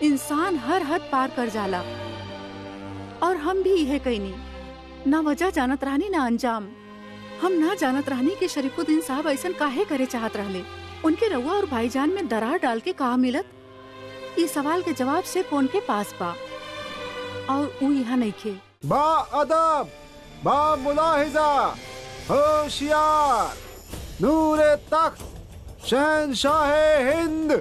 इंसान हर हद पार कर जाला और हम भी यह कईनी। ना वजह जानत रहनी ना अंजाम। हम ना जानत रहनी कि शरीफुद्दीन साहब ऐसन काहे करे चाहत रहले। उनके रउआ और भाईजान में दरार डाल के कहा मिलत, ये सवाल के जवाब सिर्फ उनके पास बा और वो यहाँ नहीं खे। बा अदब, बा मुलाहिजा, होशियार, नूरे तख्त, शहंशाह हिंद,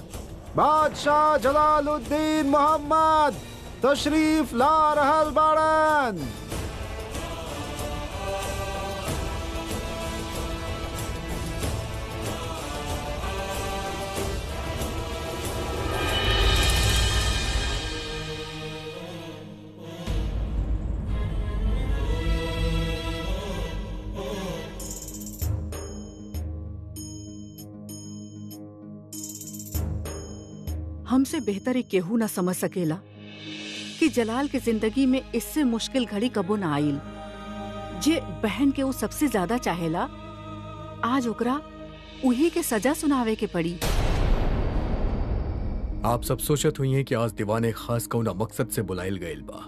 बादशाह जलालुद्दीन मोहम्मद तशरीफ ला रहल बाड़न। हमसे बेहतर ही केहू ना समझ सकेला कि जलाल के जिंदगी में इससे मुश्किल घड़ी कबो ना आईल। जे बहन के वो सबसे ज्यादा चाहेला, आज ओकरा उही के सजा सुनावे के पड़ी। आप सब सोचत हुई हैं कि आज दीवाने खास कौना मकसद से बुलाइल गईल बा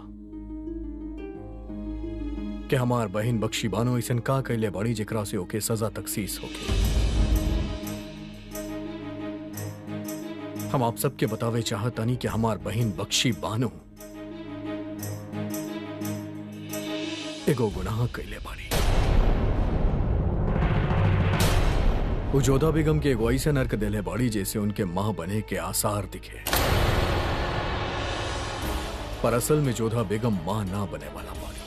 कि हमार बहन बख्शी बानो ऐसन का कैले बड़ी जेकरा से ओके सजा तखसीस होके। हम आप सबके बतावे चाहतानी कि हमार बहन बख्शी बानो एगो गुनाह कैले बाड़ी। वो जोधा बेगम के एगो ऐसे नर्क देले बाड़ी जैसे उनके मां बने के आसार दिखे, पर असल में जोधा बेगम मां ना बने वाला बाड़ी।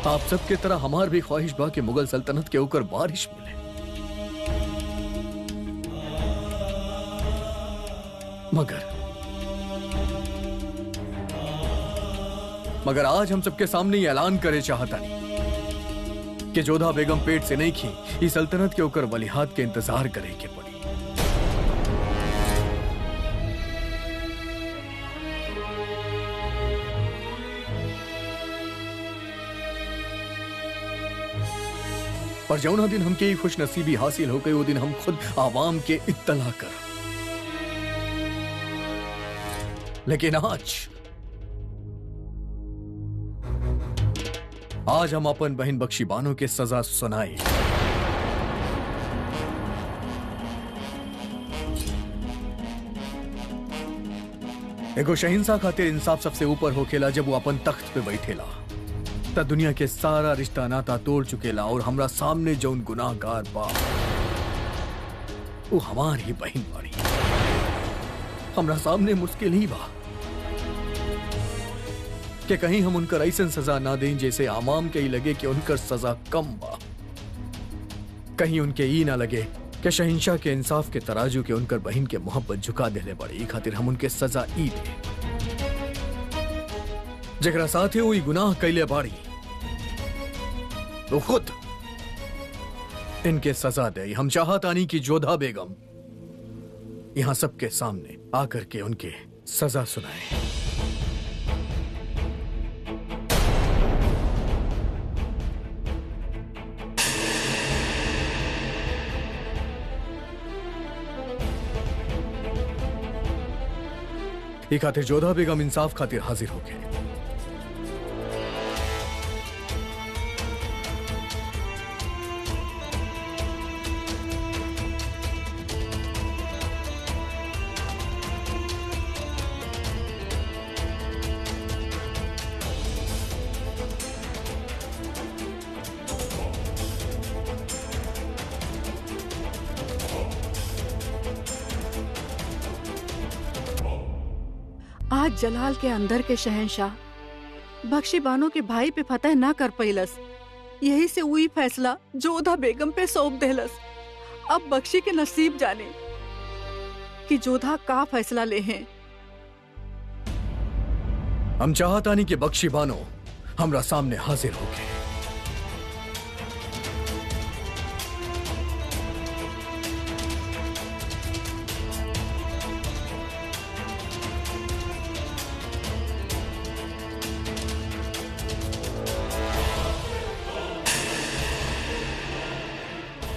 आप सबके तरह हमार भी ख्वाहिश बा कि मुगल सल्तनत के ऊपर बारिश मिले, मगर आज हम सबके सामने ये ऐलान करे चाहता नहीं कि जोधा बेगम पेट से नहीं खी, इस सल्तनत के ऊपर वलीहात के इंतजार करे के पड़ी। पर जौना दिन हमके ये खुश नसीबी हासिल हो गई, वो दिन हम खुद आवाम के इत्तला कर। लेकिन आज हम अपन बहन बख्शी बानो के सजा सुनाए। एगो शहिंसा खातिर इंसाफ सबसे ऊपर होखेला। जब वो अपन तख्त पे बैठेला त दुनिया के सारा रिश्ता नाता तोड़ चुकेला और हमरा सामने जौन गुनाहगार बा वो हमार ही बहन बाड़ी। हमरा सामने मुश्किल ही बा कि कहीं हम उनकर ऐसन सजा ना दें जैसे आवाम के ही लगे कि उनकर सजा कम बा। कहीं उनके ई ना लगे कि शहिंशाह के इंसाफ के तराजू के उनकर बहन के मोहब्बत झुका देले बड़ी, खातिर हम उनके सजा ई दे जगरा साथे हुई गुनाह कैले बाड़ी तो खुद इनके सजा दे। हम चाहतानी कि जोधा बेगम यहां सबके सामने आकर के उनके सजा सुनाए। ये खातिर जोधा बेगम इंसाफ खातिर हाजिर हो गए। आज जलाल के अंदर के शहंशाह बख्शी बानो के भाई पे फतह ना कर पैलस, यही से वही फैसला जोधा बेगम पे सौंप देलस। अब बख्शी के नसीब जाने कि जोधा का फैसला ले हैं। हम चाहतानी कि बख्शी बानो हमरा सामने हाजिर हो गए।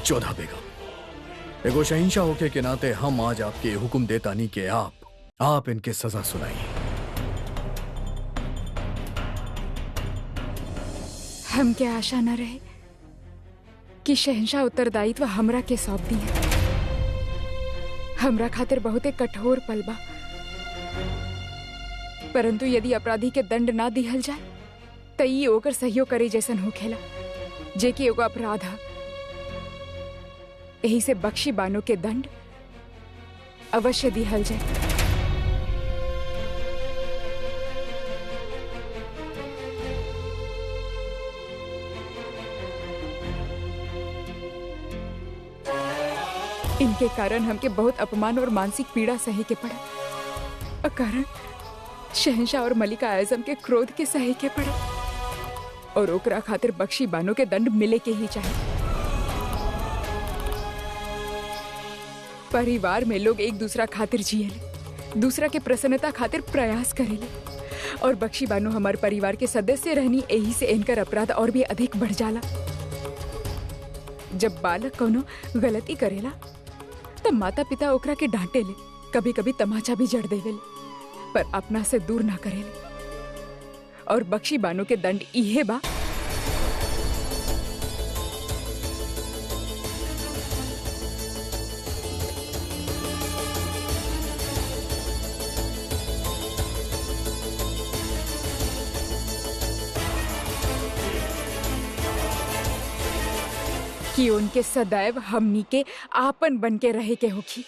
जोधा बेगम, एगो शहिंशाह होके के नाते हम आज आपके हुक्म देता नहीं कि आप इनके सजा सुनाइए। हम के आशा न रहे कि शहंशाह उत्तरदायित्व हमरा के सौंप दिए। हमरा खातिर बहुते कठोर पल बा, परंतु यदि अपराधी के दंड ना दिहल जाए त ई ओकर सहयोग करे जैसन होखेला, जे कि एगो अपराध है। यही से बख्शी बानो के दंड अवश्य दिहल जाए। इनके कारण हमके बहुत अपमान और मानसिक पीड़ा सहे के पड़ा। कारण शहंशाह और मलिका आजम के क्रोध के सहे के पड़ा, और ओकरा खातिर बख्शी बानो के दंड मिले के ही चाहिए। परिवार में लोग एक दूसरा खातिर जियेले, दूसरा के प्रसन्नता खातिर प्रयास करेले, और बख्शी बानो हमारे परिवार के सदस्य रहनी, यही से इनकर अपराध और भी अधिक बढ़ जाला। जब बालक कोनो गलती करेला तब माता पिता ओकरा के डांटे ले, कभी कभी तमाचा भी जड़ देवेले, पर अपना से दूर ना करेले। और बख्शी बानो के दंड इहे बा कि उनके सदैव हमनी के आपन बन के रहे के होखी।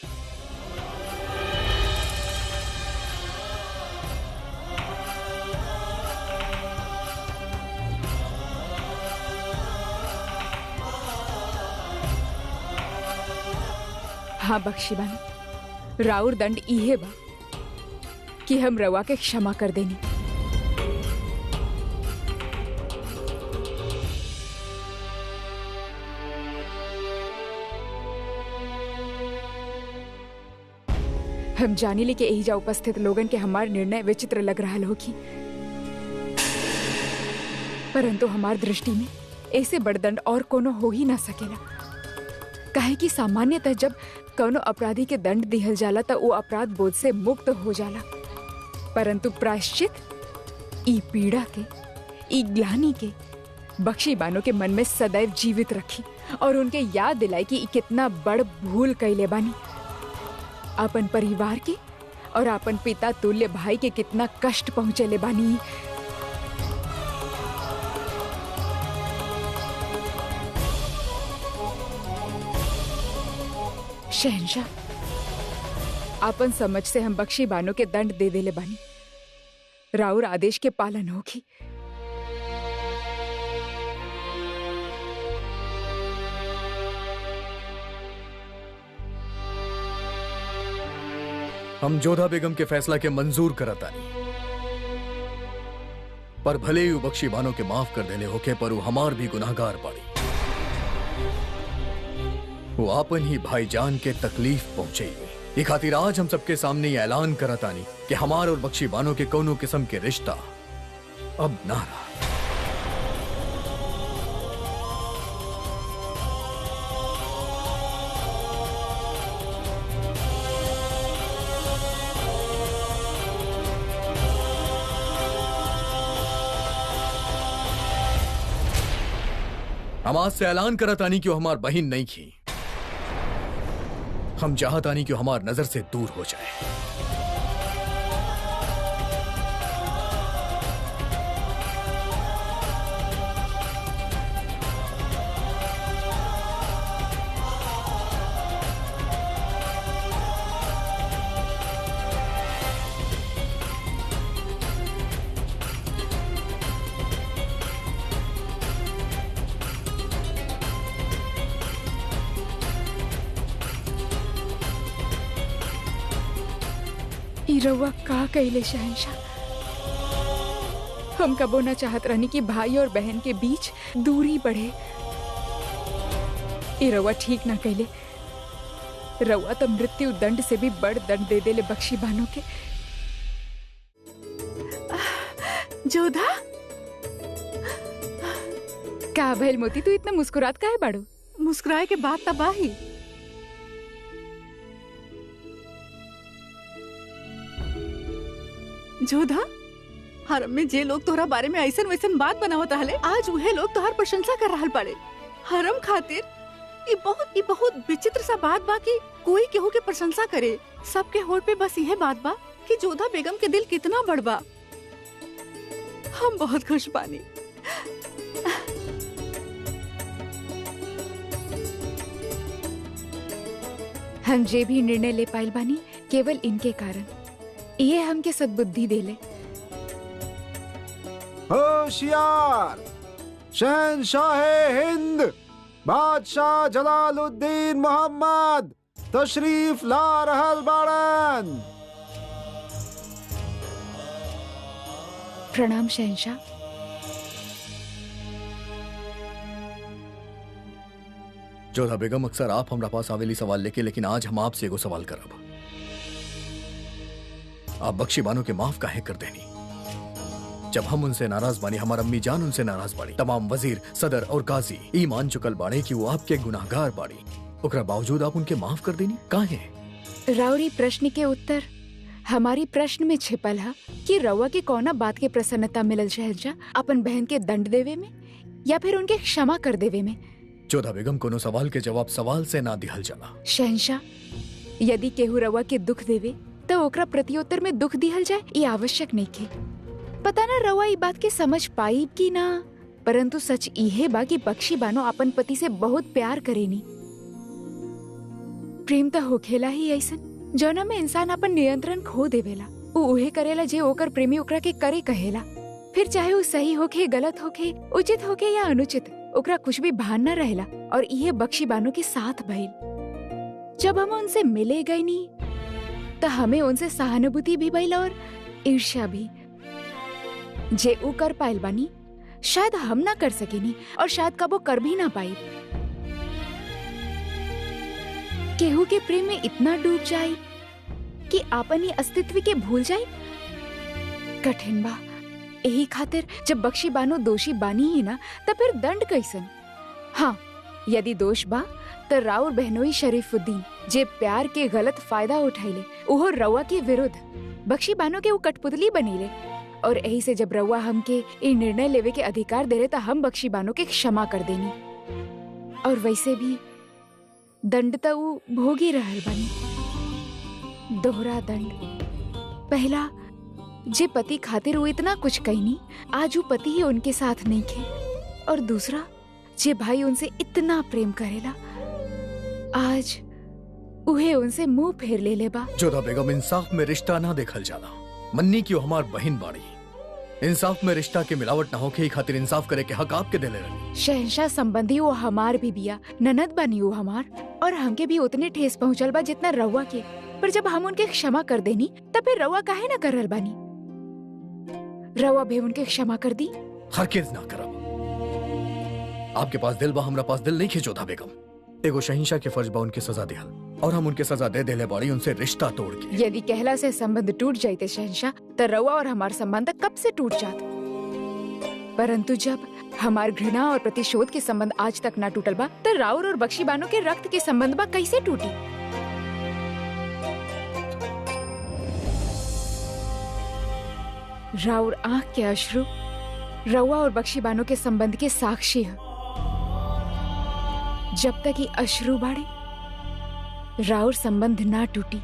हाँ बख्शी बानो, राउर दंड इहे बा कि हम रवा के क्षमा कर देनी। हम जानी ली कि यही जा उपस्थित लोगन के हमार निर्णय विचित्र लग रहा होगी, परंतु हमार दृष्टि में ऐसे बड़ दंड और कोनो हो ही ना सकेला। काहे कि सामान्यतः जब कोनो अपराधी के दंड दिहल जाला त वो अपराध बोझ से मुक्त हो जाला, परंतु प्रायश्चित ई पीड़ा के, ई ग्लानि के बख्शी बानो के मन में सदैव जीवित रखी और उनके याद दिलाई कि ई कितना बड़ भूल कैले बानी। अपन परिवार के और अपन पिता तुल्य भाई के कितना कष्ट पहुंचेले बानी। शहंशाह, अपन समझ से हम बख्शी बानो के दंड दे देले बानी, राउर आदेश के पालन होगी। हम जोधा बेगम के फैसला के मंजूर करता नहीं, पर भले ही बख्शी बानो के माफ कर देले होके, पर वो हमार भी गुनाहगार पड़ी। वो आपन ही भाईजान के तकलीफ पहुंचे हुई। खातिर आज हम सबके सामने ये ऐलान करता नहीं कि हमार और बख्शी बानो के कोनो किस्म के रिश्ता अब ना रहा। हम आज से ऐलान करता नहीं कि हमार बहन नहीं की। हम चाहता नहीं कि हमार नजर से दूर हो जाए। रउआ का कइले शहंशाह? हम कबो ना चाहत रहनी कि भाई और बहन के बीच दूरी बढ़े। ई रउआ ठीक ना कइले। रउआ तो मृत्यु दंड से भी बड़ दंड दे देले बख्शी बानो के। जोधा, का भइल मोती, तू इतना मुस्कुरात काहे बाड़ू? मुस्कुराए के बाद तबाही। जोधा, हरम में जे लोग तोहरा बारे में ऐसन वैसन बात बनावत रहले, आज उहे लोग तोहर प्रशंसा कर रहल पड़े। हरम खातिर ये बहुत विचित्र सा बात बा कि कोई केहू के प्रशंसा करे। सबके होठ पे बस यह बात बा कि जोधा बेगम के दिल कितना बड़ बा। हम बहुत खुश बानी। हम जे भी निर्णय ले पाइल बानी केवल इनके कारण। ये हमके सद्बुद्धि देले। होशियार, शहंशाह हिंद बादशाह जलालुद्दीन मोहम्मद तशरीफ ला रहल बाड़न। प्रणाम शहंशाह। जोधा बेगम, अक्सर आप हमरा पास आवेली सवाल लेके, लेकिन आज हम आपसे एगो सवाल करब। आप बख्शी बानो के माफ काहे कर देनी? जब हम उनसे नाराज बानी, हमार अम्मी जान उनसे नाराज बाड़ी, तमाम वजीर, सदर और काजी ई मान चुकल बाड़े कि वो आपके गुनाहगार बाड़ी, ओकरा बावजूद आप उनके माफ कर देनी काहे? राउरी प्रश्न के उत्तर हमारी प्रश्न में छिपल है कि रउआ के कौना बात के प्रसन्नता मिलल शहंशाह, अपन बहन के दंड देवे में या फिर उनके क्षमा कर देवे में? जोधा बेगम, कोनो सवाल के जवाब सवाल से ना दिहल जाला। शहंशाह, यदि केहू रउआ के दुख देवे तो ओकरा प्रत्युत्तर में दुख दिहल जाए, ये आवश्यक नहीं के। पता ना रउआ ई बात के समझ पाई कि ना, परंतु सच इहे बा कि बख्शी बानो अपन पति से बहुत प्यार करेनी। प्रेम तो होखेला ही ऐसन जौना में इंसान अपन नियंत्रण खो देवेला। उ उहे करेला जे ओकर प्रेमी ओकरा के करे कहेला, फिर चाहे वो सही होखे, गलत होखे, उचित होखे या अनुचित, ओकरा कुछ भी भान न रहेला। और इहे बख्शी बानो के साथ भइल। जब हम उनसे मिले गए नी तो हमें उनसे सहानुभूति भी भइल और ईर्ष्या भी। जे उ कर पाइल बानी शायद हम ना कर सकेनी, और शायद कबो कर भी ना पाई। केहू के प्रेम में इतना डूब जाए कि आपन ही अस्तित्व के भूल जाए, कठिन बा। यही खातिर जब बख्शी बानो दोषी बानी ही ना, तो फिर दंड कैसन? हाँ, यदि दोष बा तो राउर बहनोई शरीफुद्दीन जे प्यार के गलत फायदा उठाइले, उहो रउआ के विरुद्ध बख्शी बानो के वो कठपुतली बनीले। और यही से जब रउआ हमके ये निर्णय लेवे के अधिकार दे रहे, तो हम बख्शी बानो के क्षमा कर देनी। और वैसे भी दंड तो वो भोगी रहल बनी, दोहरा दंड। पहला, जे पति खातिर वो इतना कुछ कहनी, आज वो पति ही उनके साथ नहीं खे। और दूसरा, जे भाई उनसे इतना प्रेम करेला, आज उहे उनसे मुंह फेर ले ले बा। जोधा बेगम, इंसाफ में रिश्ता ना देखल जाला। मन्नी की हमार बहन बाड़ी, इंसाफ में रिश्ता के मिलावट ना होके खातिर इंसाफ करे के हक आपके दिले रही। शहंशाह संबंधी वो हमार भी बिया, ननद बनी वो हमार, और हमके भी उतने ठेस पहुंचल बा जितना रउआ के। पर जब हम उनके क्षमा कर देनी, तब फिर रउआ काहे ना कर रहल बानी? रउआ भी उनके क्षमा कर दी। हरगिज़ ना करब। आपके पास दिल बा, हमरा पास दिल नहीं खे जोधा बेगम। एगो शहंशाह के फर्ज बा उनके सजा दिहल, और हम उनके सजा दे देले बाड़ी उनसे रिश्ता तोड़ के। यदि कहला से संबंध टूट जाते शहंशाह, तो रउआ और हमार संबंध कब से टूट जात। परंतु जब हमार घृणा और प्रतिशोध के संबंध आज तक ना टूटल बा, तो राउर और बख्शी बानो के रक्त के संबंध बा कैसे टूटी? राउर आंख के अश्रु रउआ और बख्शी बानो के संबंध के साक्षी है। जब तक ये अश्रु बाड़े, राउर संबंध ना टूटी।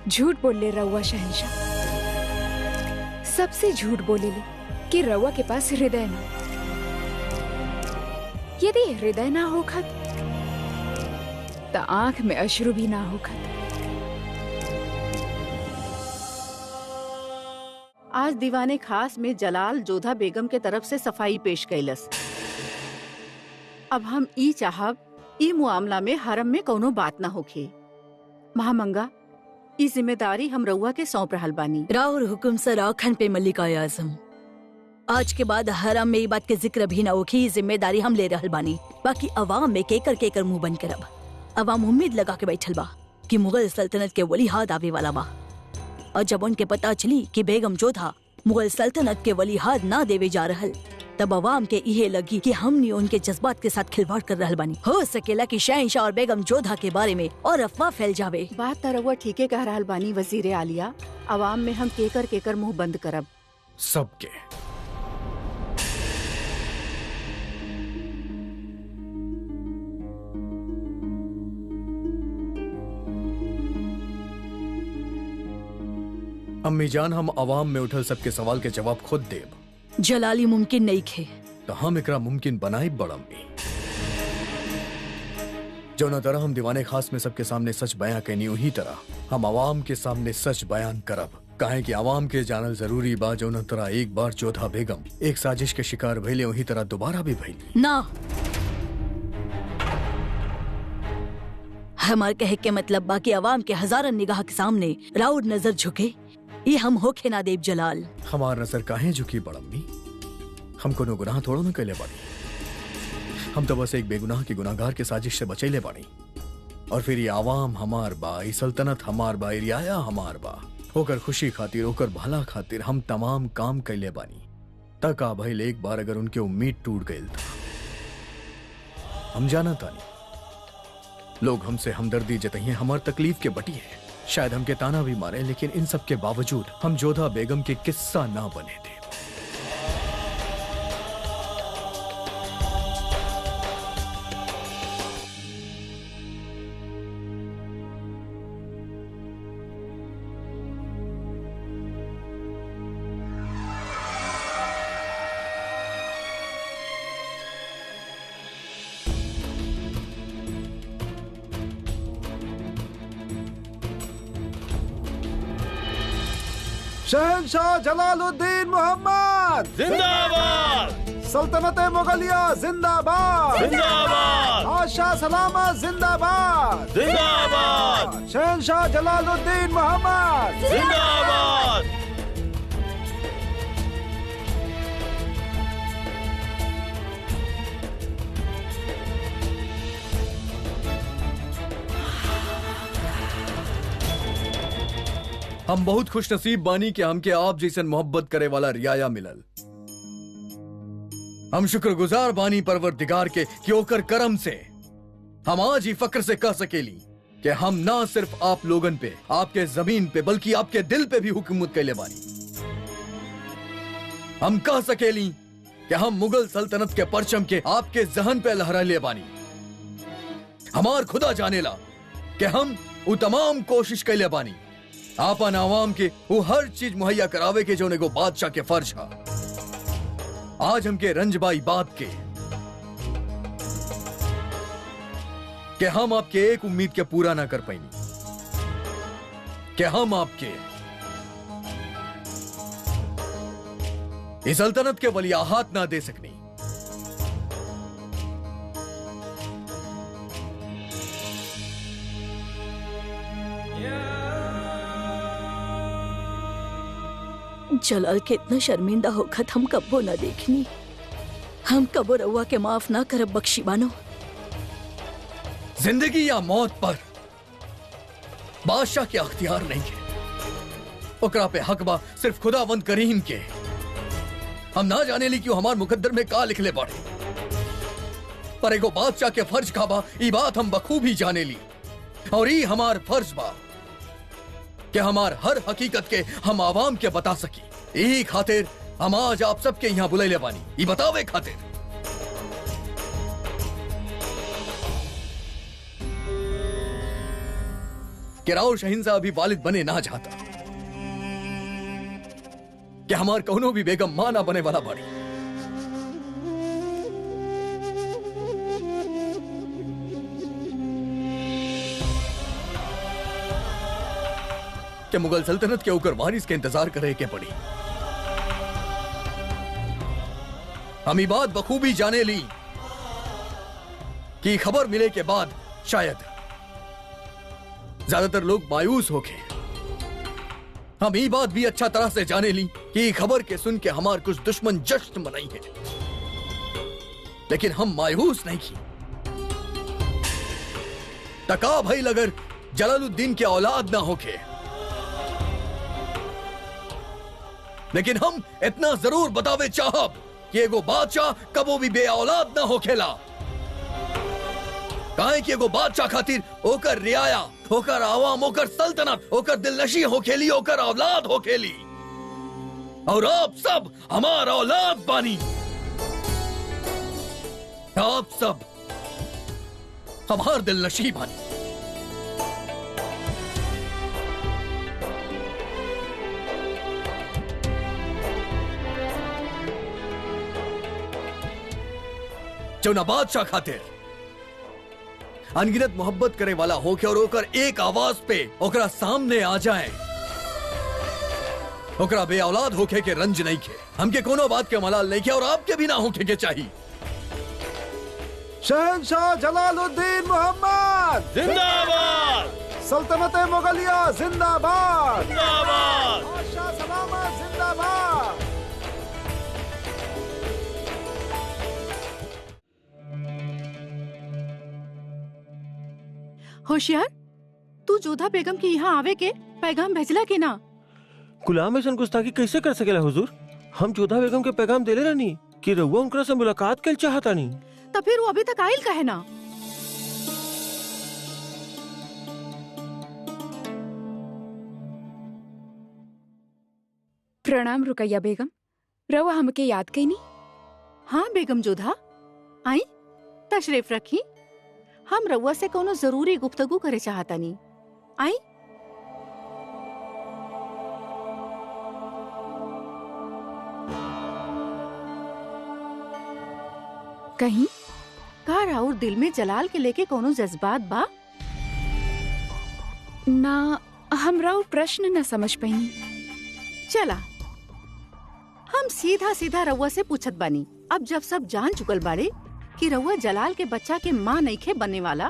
झूठ बोल ले रउआ शहंशाह, सबसे झूठ बोले ले कि रउआ के पास हृदय ना। यदि हृदय ना होखत तो आंख में अश्रु भी ना होखत। आज दीवाने खास में जलाल जोधा बेगम के तरफ से सफाई पेश कैलस। अब हम ई चाहब ई मुआमला में हरम में कोनो बात ना होखे। महामंगा, ई जिम्मेदारी हम रउआ के सौंप रहल बानी। राउर हुकुम सर आखन पे मल्लिका आजम। आज के बाद हरम में ई बात के जिक्र भी ना होखी। जिम्मेदारी हम ले रहल बानी। बाकी अवाम में केकर केकर मुंह बंद करब। अवाम उम्मीद लगा के बैठल बा कि मुगल सल्तनत के वली हाथ आवे वाला बा। और जब उनके पता चली कि बेगम जोधा मुगल सल्तनत के वलीहाद ना देवे जा रहल, तब अवाम के इहे लगी कि हमनी उनके जज्बात के साथ खिलवाड़ कर रहल बानी। हो सकेला कि शहंशाह और बेगम जोधा के बारे में और अफवाह फैल जावे। बात तरवा ठीके कह रहल बानी वजीर आलिया। अवाम में हम केकर मुंह बंद करब। सबके। अम्मी जान, हम अवाम में उठल सबके सवाल के जवाब खुद देब। जलाली मुमकिन नहीं खे, तो हम एकरा मुमकिन बनाई बड़म्मी। जो न तरह हम दीवाने खास में सबके सामने सच बयां कैनी, उही तरह हम अवाम के सामने सच बयान करब। काहे कि अवाम के जानल जरूरी बा जो न तरह एक बार जोधा बेगम एक साजिश के शिकार भइले, वही तरह दोबारा भी भइली ना। हमार कहे के मतलब बाकी अवाम के हजारन निगाह के सामने राउड नजर झुके, ये हम होखे ना देव जलाल। हमार नजर काहे झुकी बड़म्मी? हम कोनो गुनाह थोड़ो न कैले बानी। हम तो बस एक बेगुनाह के गुनाहगार के साजिश से बचैले बानी। और फिर ये आवाम हमार बा, ये सल्तनत हमार बा, ये रियाया हमार बा। होकर खुशी खातिर, होकर भला खातिर हम तमाम काम कैले बानी। तक आ भइल एक बार अगर उनके उम्मीद टूट गई था। हम जाना तानी लोग हमसे हमदर्दी जताइए, हमार तकलीफ के बटी है, शायद हमके ताना भी मारे, लेकिन इन सब के बावजूद हम जोधा बेगम के किस्सा ना बने थे। शहंशाह जलालुद्दीन मोहम्मद जिंदाबाद। सल्तनत मुगलिया जिंदाबाद जिंदाबाद। बादशाह सलामत जिंदाबाद जिंदाबाद। शहंशाह जलालुद्दीन मोहम्मद जिंदाबाद। हम बहुत खुश नसीब बानी कि हमके आप जैसन मोहब्बत करे वाला रियाया मिलल। हम शुक्रगुजार बानी परवरदिगार के कि ओकर करम से हम आज ही फक्र से कह सकेली कि हम ना सिर्फ आप लोगन पे, आपके जमीन पे, बल्कि आपके दिल पे भी हुकूमत कैले बानी। हम कह सकेली कि हम मुगल सल्तनत के परचम के आपके जहन पे लहरा ले बानी। हमार खुदा जानेला कि हम वो तमाम कोशिश कैले बानी आपन आवाम के वो हर चीज मुहैया करावे के जो एगो बादशाह के फर्ज है। आज हमके रंजबाई बात के कि हम आपके एक उम्मीद के पूरा ना कर पाएंगे, कि हम आपके इस सल्तनत के वलियाहात ना दे सकनी। जलाल के इतना शर्मिंदा होखत हम कब्बो ना देखनी। हम कबो रउआ के माफ ना करब बख्शी बानो। जिंदगी या मौत पर बादशाह के अख्तियार नहीं है, ओकरा पे हक बा सिर्फ खुदावंद करीम के। हम ना जाने ली क्यों हमार मुकद्दर में का लिखले बाड़े, पर एगो बादशाह के फर्ज का बा, ई बात हम बखूबी जाने ली। और ई हमार फर्ज बा कि हमार हर हकीकत के हम आवाम के बता सकी। यही खातिर हम आज आप सबके यहाँ बुलैले बानी, ई बतावे खातिर कि राउर शहिंशाह अभी वालिद बने ना चाहता, कि हमार कौनो भी बेगम मां ना बने वाला बाड़ी। कि मुगल सल्तनत के ऊपर वारिस के इंतजार करे के पड़ी। हम ये बात बखूबी जाने ली कि खबर मिले के बाद शायद ज्यादातर लोग मायूस हो गए। हम ये बात भी अच्छा तरह से जाने ली कि खबर के सुन के हमार कुछ दुश्मन जश्न मनाई है, लेकिन हम मायूस नहीं की। तका भाई अगर जलालुद्दीन के औलाद ना होके लेकिन हम इतना जरूर बतावे चाहब कि एगो बादशाह कबो भी बे औलाद न होखेला। काहे कि एगो बादशाह खातिर ओकर रियाया, ओकर आवाम, ओकर सल्तनत, ओकर दिलनशी होखेली, ओकर औलाद होखेली। और आप सब हमार औलाद बानी। आप सब हमार दिलनशी बानी। जो ना बादशाह खातिर अनगिनत मोहब्बत करे वाला होके और ओकर एक आवाज पे ओकरा सामने आ जाए, ओकरा बे औलाद होके के रंज नहीं खे। हमके कोनो बात के मलाल नहीं किया और आपके भी ना होके के चाहिए। शहंशाह जलालुद्दीन मोहम्मद जिंदाबाद। सल्तनत मुगलिया जिंदाबाद। जिंदाबाद। बादशाह सलामत जिंदाबाद। होशियार, तू जोधा बेगम के यहाँ आवे के पैगाम भेजला के ना? गुलाम ऐसा गुस्ताखी कैसे कर सकेला हुजूर? हम जोधा बेगम के पैगाम देले रहनी कि रउआ उनकरा से मुलाकात कर चाहता नहीं। तो फिर वो अभी तक आइल कहे ना? प्रणाम रुकैया बेगम, रवा हमके याद कईनी? हाँ बेगम जोधा, आई तशरीफ रखी। हम रउआ से कोनो जरूरी गुफ्तगू करे चाहतानी। आई। कहीं का राउर दिल में जलाल के लेके कोनो जज्बात बा? ना, हम राउर प्रश्न न समझ पाईनी। चला हम सीधा सीधा रउआ से पूछत बानी। अब जब सब जान चुकल बाड़े कि रउआ जलाल के बच्चा के माँ नइखे बनने वाला,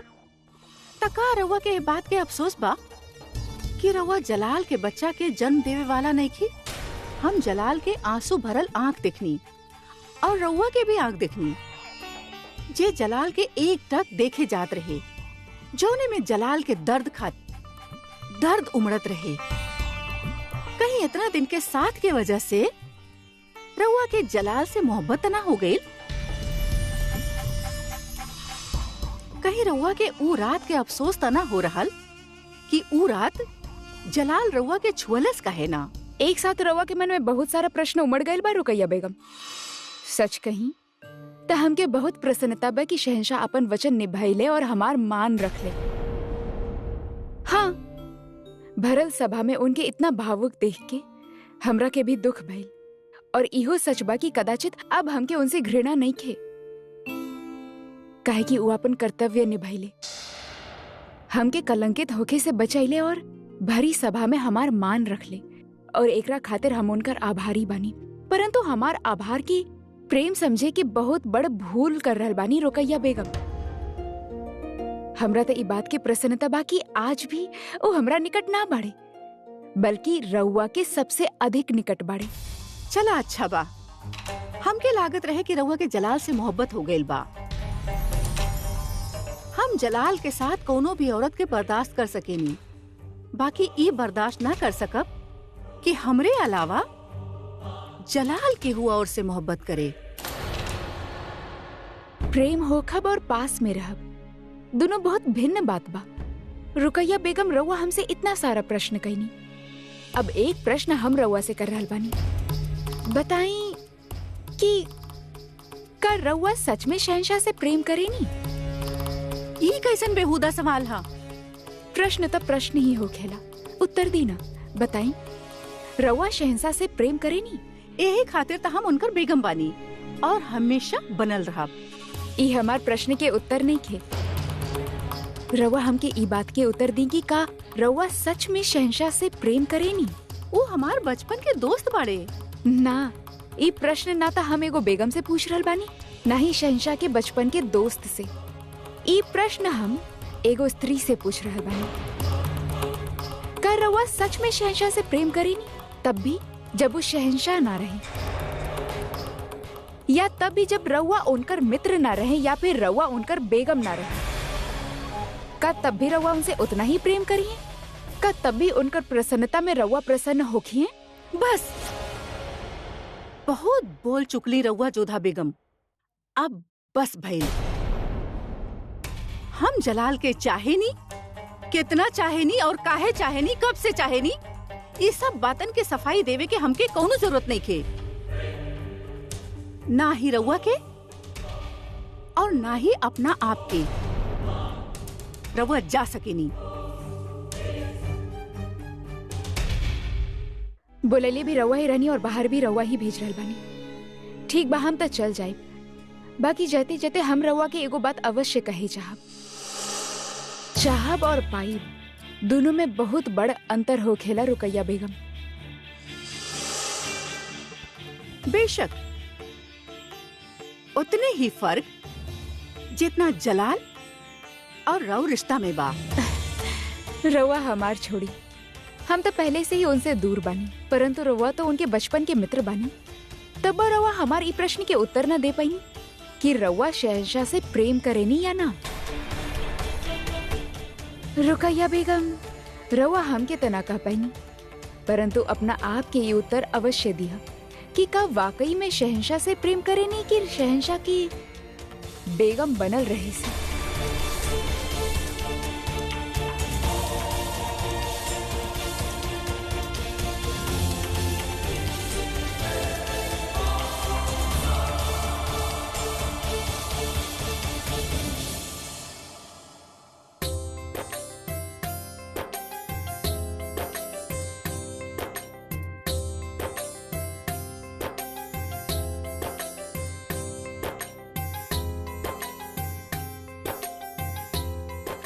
तका रउआ के बात के अफसोस बा कि रउआ जलाल के बच्चा के जन्म देवे वाला नइखे। हम जलाल के आंसू भरल आंख देखनी और रउआ के भी आंख देखनी, जे जलाल के एक टक देखे जात रहे, जौने में जलाल के दर्द उमड़त रहे। कहीं इतना दिन के साथ के वजह से रउआ के जलाल से मोहब्बत ना हो गई? कहीं रउआ के ऊ रात के अफसोस तना हो रहल कि ऊ रात जलाल रउआ के छुअलस कहे ना? एक साथ रवा के मन में बहुत सारा प्रश्न उमड़ गए बा रुकैया बेगम। सच कहीं तो हमके बहुत प्रसन्नता बा कि शहंशाह अपन वचन निभाइले और हमार मान रख ले। हाँ, भरल सभा में उनके इतना भावुक देख के हमरा के भी दुख भइल और इहो सच बा कि कदाचित अब हमके उनसे घृणा नहीं खे, काहे कि वो अपन कर्तव्य निभाइले, हमके कलंकित होके से बचाइले और भरी सभा में हमार मान रख ले। और एकरा खातिर हम उनकर आभारी बानी। परंतु हमार आभार की प्रेम समझे कि बहुत बड़ भूल कर रहल बानी रुकैया बेगम। हमरा तो ई बात की प्रसन्नता बा कि आज भी वो हमरा निकट ना बाड़े, बल्कि रउआ के सबसे अधिक निकट बाड़े। चला अच्छा बा, हमके लागत रहे कि रउआ के जलाल से मोहब्बत हो गइल बा। हम जलाल के साथ कोनो भी औरत के बर्दाश्त कर सकेनी, बाकी ई बर्दाश्त ना कर सकब कि हमरे अलावा जलाल के हुआ और से मोहब्बत करे। प्रेम होखब और पास में रहब दोनों बहुत भिन्न बात बा। रुकैया बेगम, रउआ हमसे इतना सारा प्रश्न कईनी, अब एक प्रश्न हम रउआ से कर रहल बानी। बताई कि का रउआ सच में शहंशाह से प्रेम करेनी? ई कैसन बेहुदा सवाल हा? प्रश्न तो प्रश्न ही हो खेला, उत्तर दी ना। बताई, रउआ शहंशाह से प्रेम करेनी? यही खातिर तो हम उनकर बेगम बानी और हमेशा बनल रहब। ई हमार प्रश्न के उत्तर नहीं खे। रउआ हमके ई बात के उत्तर दी कि का रउआ सच में शहंशाह से प्रेम करेनी? वो हमार बचपन के दोस्त बाड़े। ना, ई प्रश्न ना तो हम एगो बेगम से पूछ रहल बानी, ना ही शहंशाह के बचपन के दोस्त से। ई प्रश्न हम एगो स्त्री से पूछ रहल बानी। का रउआ सच में शहंशाह से प्रेम करेनी? तब भी जब वो शहंशाह ना रहे, या तब भी जब रउआ उनकर मित्र ना रहे, या फिर रउआ उनकर बेगम ना रहे? का तब भी रउआ उनसे उतना ही प्रेम करिए? का तब भी उनकर प्रसन्नता में रउआ प्रसन्न होखिए? बस बहुत बोल चुकली रउआ जोधा बेगम। अब बस भइल। हम जलाल के चाहेनी, कितना चाहेनी और काहे चाहेनी, कब से चाहेनी, ये सब बातन के सफाई देवे के हमके कौनो जरूरत नहीं खे। ना ही रउआ के और ना ही अपना आप के। रउआ जा सकेनी। बोलेली भी रवा ही रहनी और बाहर भी रवा ही भेज रहल बानी। ठीक बा, हम त चल जाए। बाकी जते जते हम रवा के एगो बात अवश्य कही चाहब और पाइब दोनों में बहुत बड़ अंतर हो खेला रुकैया बेगम। बेशक उतने ही फर्क जितना जलाल और रऊ रिश्ता में बा। रवा हमार छोड़ी, हम तो पहले से ही उनसे दूर बानी, परंतु रवा तो उनके बचपन के मित्र बानी। तब रवा हमारे प्रश्न के उत्तर न दे पाई कि रवा शहंशाह से प्रेम करेनी या ना। रुकैया बेगम, रवा हमके तना कह पाई, परंतु अपना आप के ये उत्तर अवश्य दिया कि का वाकई में शहंशाह से प्रेम करेनी कि शहंशाह की बेगम बनल रही सी।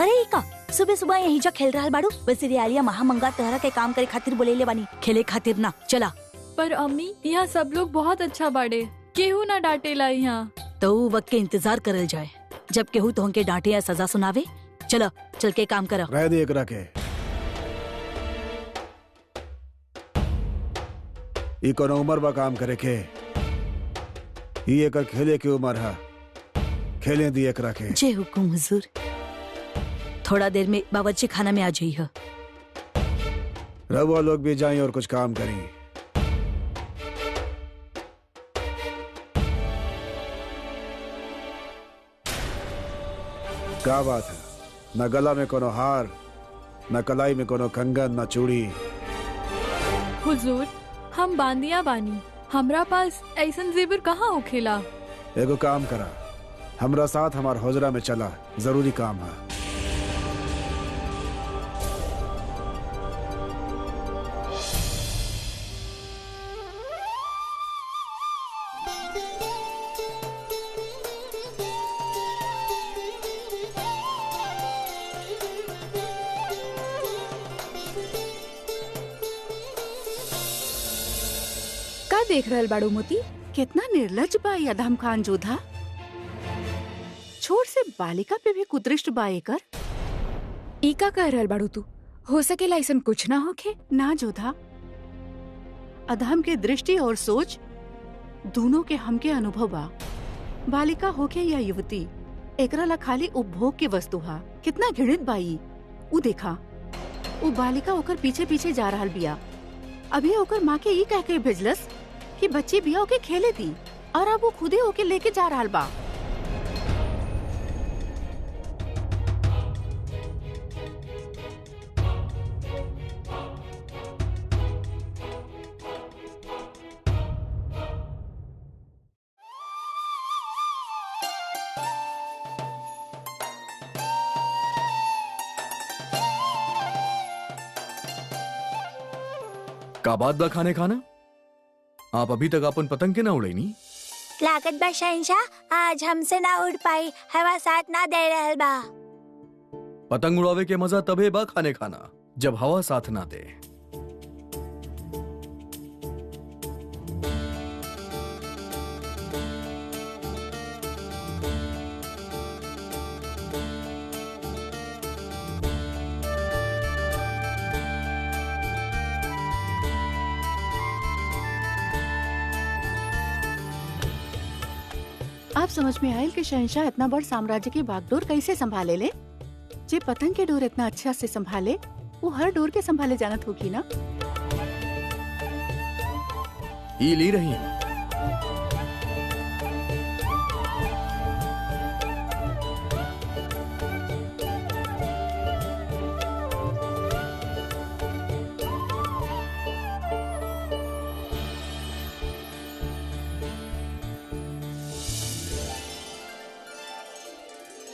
अरे का सुबह सुबह यही जो खेल रहा बाड़ू, वैसे रियालिया महामंगा तहरा के काम करे खातिर बोलेले बानी, खेले खातिर ना। चला। पर अम्मी, यहाँ सब लोग बहुत अच्छा बाड़े, केहू ना डांटेला यहाँ। तो वक्त के इंतजार करल जाए जब केहू तो हमके डांटे या सजा सुनावे। चलो चल के काम करा। रह दे एकरा के। ई कोनो उम्र बा काम करे के? ई एकर खेले के उम्र है, खेले दी एकरा के। जय हुकुम हुजूर। थोड़ा देर में बावर्ची खाना में आ जाइए। रवा लोग भी जाएं और कुछ काम करें। क्या बात है? न गला में कोनो हार, न कलाई में कोनो कंगन, न चूड़ी। हुजूर, हम बांदिया बानी, हमरा पास ऐसन जेवर कहाँ होखेला। एगो काम करा, हमरा साथ हमार होजरा में चला, जरूरी काम है। का देख रहल बाड़ू मोती? कितना निर्लज बा ये अधम खान जोधा। छोड़ से बालिका पे भी कुदृष्ट बा एकर। ई का कह रहल बाड़ू तू? हो सकेला ऐसन कुछ ना होखे। ना जोधा, अधम के दृष्टि और सोच दोनों के हमके अनुभव बा। बालिका होके या युवती, एकरा ला खाली उपभोग के वस्तु हा। कितना घृणित बाई। उ देखा, उ बालिका ओकर पीछे पीछे जा रहल बिया। अभी ओकर माँ के ई कह के भेजलस कि बच्ची बिया ओके खेले दी, और अब वो खुदे ओके लेके जा रहल बा। का बात बा खाने खाना? आप अभी तक अपन पतंग के ना उड़े नी? लागत बा शहंशाह, आज हमसे ना उड़ पाई, हवा साथ ना दे रहल बा। पतंग उड़ावे के मजा तबे बा खाने खाना, जब हवा साथ ना दे। आप समझ में आयल कि शहंशाह इतना बड़ साम्राज्य की बागडोर कैसे संभाले ले? जे पतंग के डोर इतना अच्छा से संभाले, वो हर डोर के संभाले जानत होगी ना। ई ली रही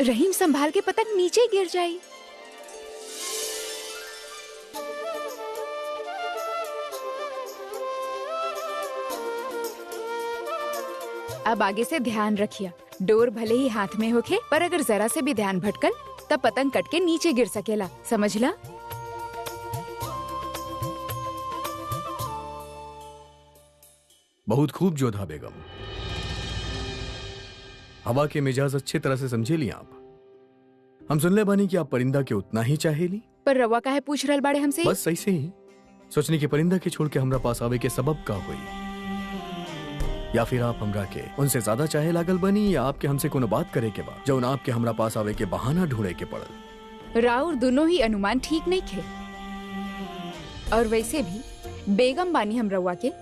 रहीम संभाल के पतंग नीचे गिर जाई। अब आगे से ध्यान रखिए, डोर भले ही हाथ में होखे पर अगर जरा से भी ध्यान भटकल तब पतंग कट के नीचे गिर सकेला, समझला? बहुत खूब जोधा बेगम, हवा के मिजाज अच्छी तरह से समझे ली आप। हम सुन ले बानी कि आप परिंदा के उतना ही चाहेली। पर रवा काहे पूछ रहल बाड़े हमसे? बस ऐसे ही सोचने के परिंदा के छोड़ के हमरा पास आवे के सबब का हुई, या फिर आप हमरा के उनसे ज्यादा चाहे लागल बनी, या आपके हमसे कोनो बात करे के बाद जो आपके हमरा पास आवे के बहाना ढूंढे के पड़ल। राउर दोनों ही अनुमान ठीक नहीं थे, और वैसे भी बेगम बानी हम रवा के।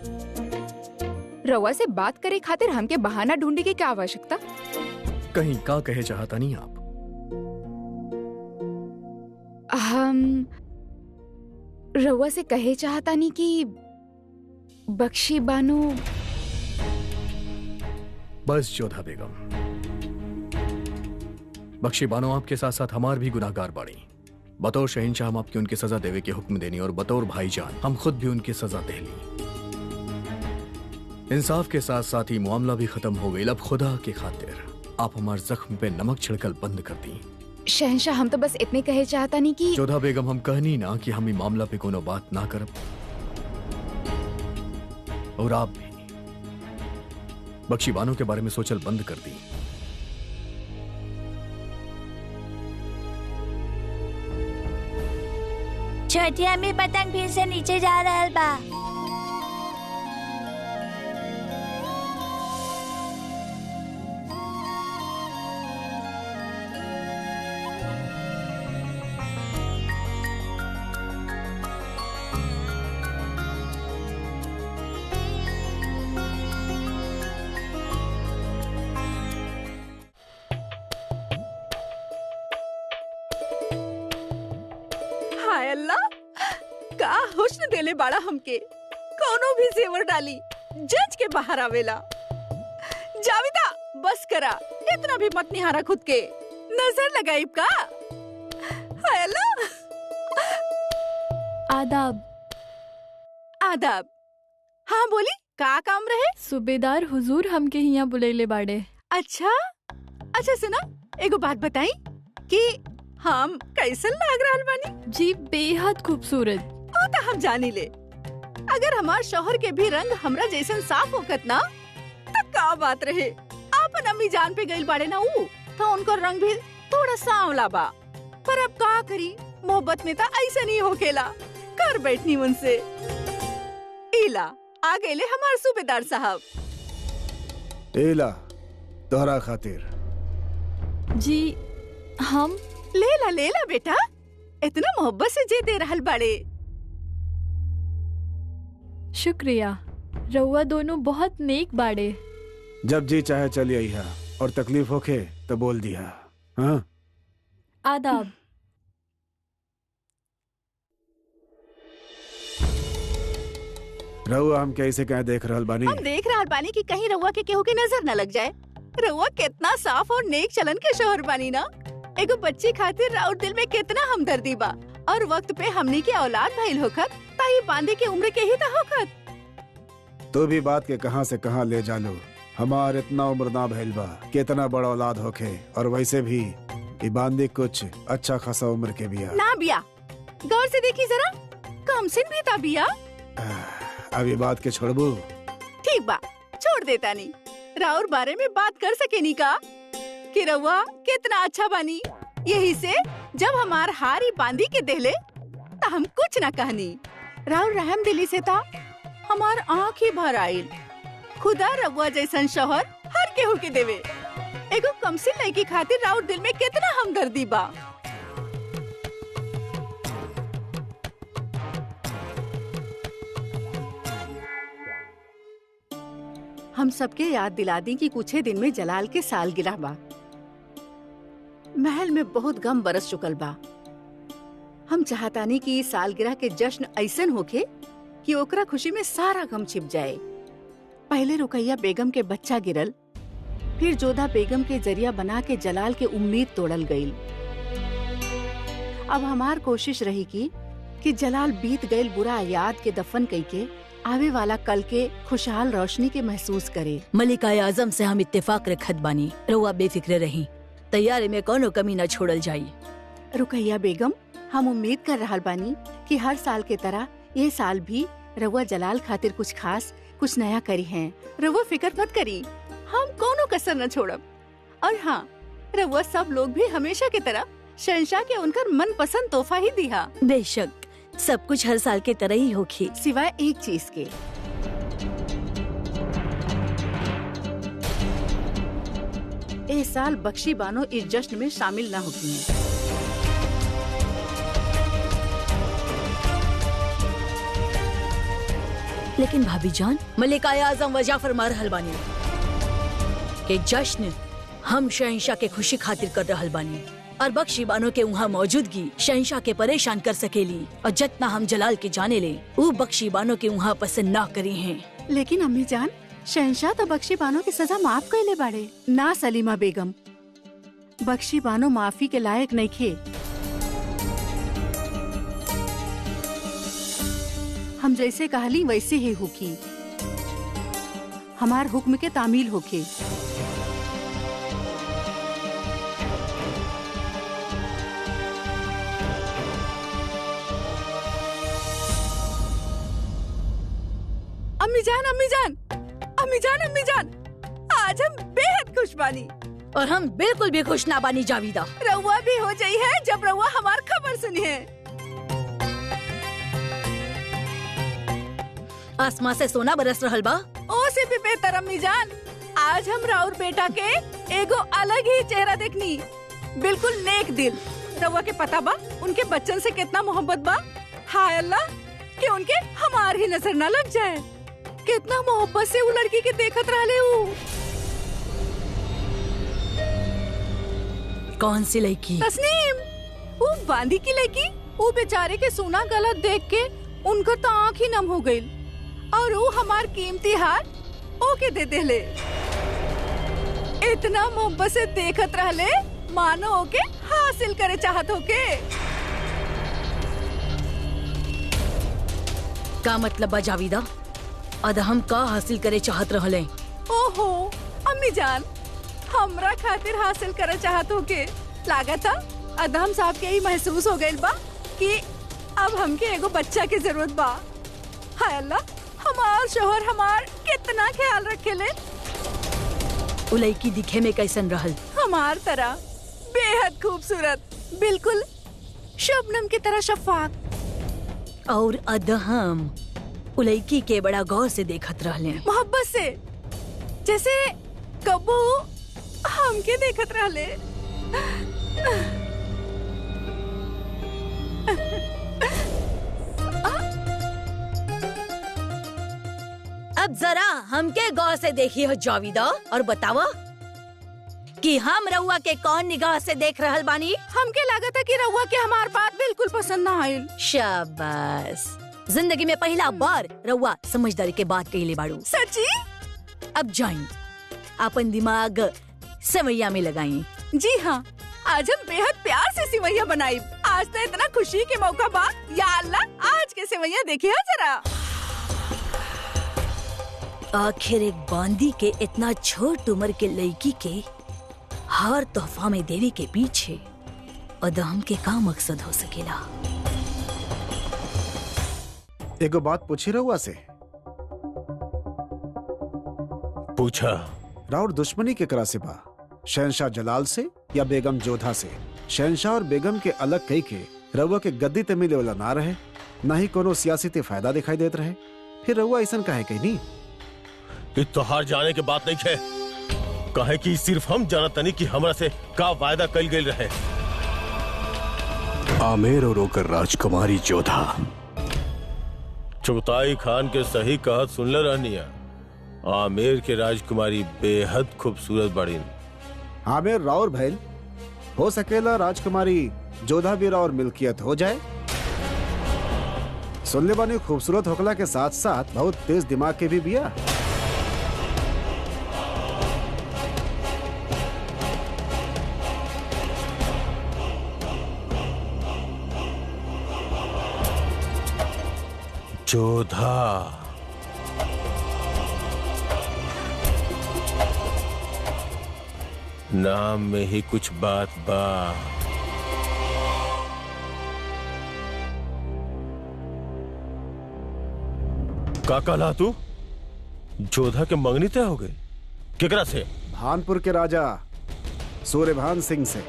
रवा से बात करे खातिर हमके बहाना ढूंढने की क्या आवश्यकता? कहीं का कहे चाहता नहीं आप? हम रवा से कहे चाहता नहीं कि बख्शी बानो। बस जोधा बेगम, बख्शी बानो आपके साथ साथ हमार भी गुनाहगार बाड़ी। बतौर शहंशाह हम आपकी उनकी सजा देवे के हुक्म देनी, और बतौर भाईजान हम खुद भी उनकी सजा दे ली। इंसाफ के साथ साथ ही मामला भी खत्म हो गई। अब खुदा के खातिर आप हमारे जख्म पे नमक छिड़कल बंद कर दी। शहंशाह हम तो बस इतने कहे चाहता नहीं कि जोधा बेगम, हम कहनी ना कि हम ई मामला पे कोनो बात ना करब, और आप भी बख्शी बानो के बारे में सोचल बंद कर दी। छोटी अम्मी पतंग फिर से नीचे जा रहल बा। हाय अल्लाह, का हुस्न देले बाड़ा हमके। कोनो भी जेवर डाली जज के बाहर आवेला। जाविदा बस करा, इतना भी मत निहारा खुद के। नजर लगाई का? हाय अल्लाह। आदाब। आदाब। हाँ बोली, का काम रहे? सूबेदार हुजूर हमके यहाँ बुलैले बाड़े। अच्छा अच्छा, सुना एगो बात बताई कि हम कैसन लाग रहल बानी? जी बेहद खूबसूरत। ओ तो हम जानी ले, अगर हमार शौहर के भी रंग हमरा जैसन साफ होकत ना तो का बात रहे। आपन अम्मी जान पे गइल बाड़े ना ऊ, तो उनको रंग भी थोड़ा सांवला बा। पर अब का करी, मोहब्बत में तो ऐसा नहीं होकेला। कर बैठनी उनसे। इला आ गए हमार सूबेदार साहब। एला तोहरा खातिर। जी हम लेला बेटा, इतना मोहब्बत से जे दे रहल बाड़े। शुक्रिया, रउआ दोनों बहुत नेक बाड़े। जब जी चाहे चली आई है, और तकलीफ होके तो बोल दिया। हाँ? आदाब। रहुआ हम कैसे कहीं देख रहल बानी? हम देख रहल बानी कि कहीं रउआ के केहू की नजर न लग जाए। रउआ कितना साफ और नेक चलन के शोहर बानी ना। एगो बच्ची खातिर राउर दिल में कितना हमदर्दी बा, और वक्त पे हमनी के औलाद भइल होखत ताई बांधे के उम्र के ही ता होखत। तो भी बात के कहां से कहां ले जालो। हमार इतना उम्र ना भइल बा, कितना बड़ा औलाद होखे, और वैसे भी ई बांदी कुछ अच्छा खासा उम्र के बिया ना बिया। गौर से देखी जरा, कम सिन भी ता बिया। अब ये बात के छोड़बू? ठीक बा, छोड़ देता नहीं। राउर बारे में बात कर सके नी का कि रउआ कितना अच्छा बानी। यही से जब हमार हारी बांधी के देले ता हम कुछ ना कहनी। राउर रहम दिली से ता हमार आँख ही भर आइल। खुदा रउआ जैसन शौहर हर केहू के देवे। एगो कमसिन लड़की खातिर राउर दिल में कितना हमदर्दी बा। हम सबके याद दिला दी कि कुछ ही दिन में जलाल के सालगिरह बा। महल में बहुत गम बरस चुकल बा। हम चाहतानी कि इस सालगिरह के जश्न ऐसन होके कि ओकरा खुशी में सारा गम छिप जाए। पहले रुकैया बेगम के बच्चा गिरल, फिर जोधा बेगम के जरिया बना के जलाल के उम्मीद तोड़ल गई। अब हमार कोशिश रही कि जलाल बीत गईल बुरा याद के दफन कई के आवे वाला कल के खुशहाल रोशनी के महसूस करे। मलिका आजम से हम इत्तेफाक रखत बानी, रउआ बेफिक्र रही, तैयारी में कोनो कमी न छोड़ल जाई। रुकैया बेगम, हम उम्मीद कर रहल बानी कि हर साल के तरह ये साल भी रउआ जलाल खातिर कुछ खास कुछ नया करी हैं। रउआ फिक्र मत करी, हम कोनो कसर न छोड़ब। और हाँ, रउआ सब लोग भी हमेशा की तरह शहंशाह के उनकर मनपसंद तोहफा ही दिया। बेशक सब कुछ हर साल के तरह ही होगी, सिवाय एक चीज के। इस साल बख्शी बानो इस जश्न में शामिल न होगी। लेकिन भाभी जान, मलिका आजम वजह फरमा रहल बानी के जश्न हम शहंशाह के खुशी खातिर कर रहल बानी और बख्शी बानो के वहाँ मौजूदगी शहंशाह के परेशान कर सकेली। और जितना हम जलाल के जाने ले वो बख्शी बानो के वहाँ पसंद ना करी हैं। लेकिन अम्मी जान, शहंशाह तो बख्शी बानो की सजा माफ कैले बाड़े ना। सलीमा बेगम, बख्शी बानो माफी के लायक नहीं खे। हम जैसे कहली वैसे ही होकी, हमार हुक्म के तामील होके। अम्मी जान, अम्मी जान, अम्मी जान, अम्मी जान, आज हम बेहद खुश बानी। और हम बिल्कुल भी खुश ना बानी जावीदा। रउआ भी हो जाई है जब रउआ हमार खबर सुनी है। आसमां से सोना बरस रहल बा। ओ से भी बेहतर अम्मी जान, आज हम राउर बेटा के एगो अलग ही चेहरा देखनी। बिल्कुल नेक दिल। रउआ के पता बा उनके बच्चन से कितना मोहब्बत बा। हाय अल्लाह कि उनके हमार ही नजर न लग जाए। कितना मोहब्बत से वो लड़की के देखत रहले हूँ। कौन सी लड़की? तस्नीम, वो बांदी की लड़की। वो बेचारे के सोना गला देख के उनका तो आँख ही नम हो गई और वो हमार कीमती हार ओके दे देले। इतना मोहब्बत से देखत रहले मानो ओके हासिल करे चाहत होके। का मतलब बा जावीदा? अद हम का हासिल करे चाहत रहले? ओहो अम्मी जान, हमरा खातिर हासिल करे चाहत होके। लागत अदम साहब के ही महसूस हो गइल बा कि अब हमके एगो बच्चा की जरूरत बा। हाय अल्लाह, हमार शोहर हमार कितना ख्याल रखेले। उ लड़की दिखे में कैसन रहल? हमार तरह बेहद खूबसूरत, बिल्कुल शबनम की तरह शफाक। और अदहम उ लड़की के बड़ा गौर से देखत रहले, मोहब्बत से, जैसे कबू हमके देखत रहले। अब जरा हमके गौर से देखी हो जावीदा और बतावा कि हम रउआ के कौन निगाह से देख रहल बानी। हमके लागत है कि रउआ के हमार बात बिल्कुल पसंद ना आइल। शाबाश, जिंदगी में पहला बार रउआ समझदारी के बात कहिले बाड़ू। सच्ची? अब जाइन अपन दिमाग सेवैया में लगाई। जी हाँ, आज हम बेहद प्यार से सेवैया बनाई। आज तो इतना खुशी के मौका बा, या अल्लाह आज के सेवैया देखिए जरा। आखिर एक बांदी के इतना छोट उम्र के लड़की के हर तोहफा में देवी के पीछे अदम के का मकसद हो सकेला? एगो बात पूछी रहुआ से। पूछा। राउर दुश्मनी के करा से बा? शहंशाह जलाल से या बेगम जोधा से? शहंशाह और बेगम के अलग कई के रहुआ के गद्दी ते मिले वाला ना रहे, ना ही कोनो सियासी ते फायदा दिखाई देत रहे। फिर रहुआ ऐसा काहे कही नहीं? तोहार जाने के बात नहीं है, कहे कि सिर्फ हम जानत नहीं कि हमरा से का वायदा कल गई रहे। आमेर और ओकर राजकुमारी जोधा। चुगताई खान के सही कहत सुनले रहनिया। आमेर के राजकुमारी बेहद खूबसूरत बड़ीन। आमेर राउर भैल हो सकेला, राजकुमारी जोधा भी राउर मिल्कियत हो जाए। सुनले बानी खूबसूरत होकला के साथ साथ बहुत तेज दिमाग के भी बिया। जोधा। नाम में ही कुछ बात बा। का कहला तू? जोधा के मंगनी तय हो गई? केकरा से? भानपुर के राजा सूर्यभान सिंह से।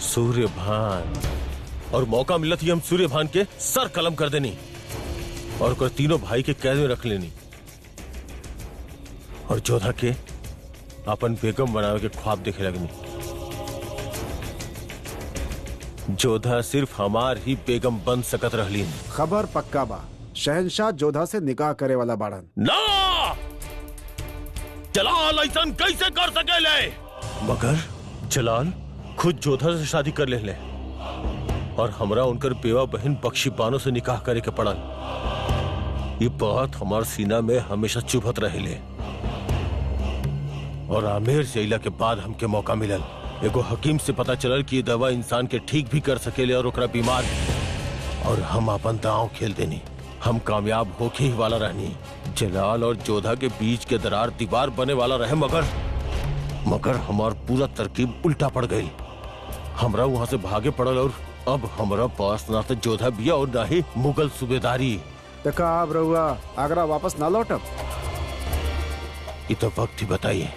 सूर्यभान? और मौका मिला थी हम सूर्यभान के सर कलम कर देनी और कर तीनों भाई के कैद में रख लेनी और जोधा के अपन बेगम बनावे के ख्वाब देखे लगनी। जोधा सिर्फ हमार ही बेगम बन सकत रहली। खबर पक्का बा, शहंशाह जोधा से निकाह करे वाला बाड़न। ना जलाल ऐसन कैसे कर सकेले? मगर जलाल खुद जोधा से शादी कर ले और हमरा उनकर बेवा बहन बख्शी बानो से निकाह करे के पड़ल। ये बात हमार सीना में हमेशा चुभत रहेले और आमेर जैला के बाद हमके मौका मिलल। एगो हकीम से पता चलल कि ये दवा इंसान के ठीक भी कर सकेले और ओकरा बीमार, और हम अपन दांव खेल देनी। हम कामयाब होके ही वाला रहनी। जलाल और जोधा के बीच के दरार दीवार बने वाला रहे, मगर हमार पूरा तरकीब उल्टा पड़ गई। हमरा वहां से भागे पड़ल और अब हमरा पास ना तो जोधा बिया और ना ही मुगल सूबेदारी। देखा आप रहुआ आगरा वापस ना लौटब? ये तो वक्त ही बताइए।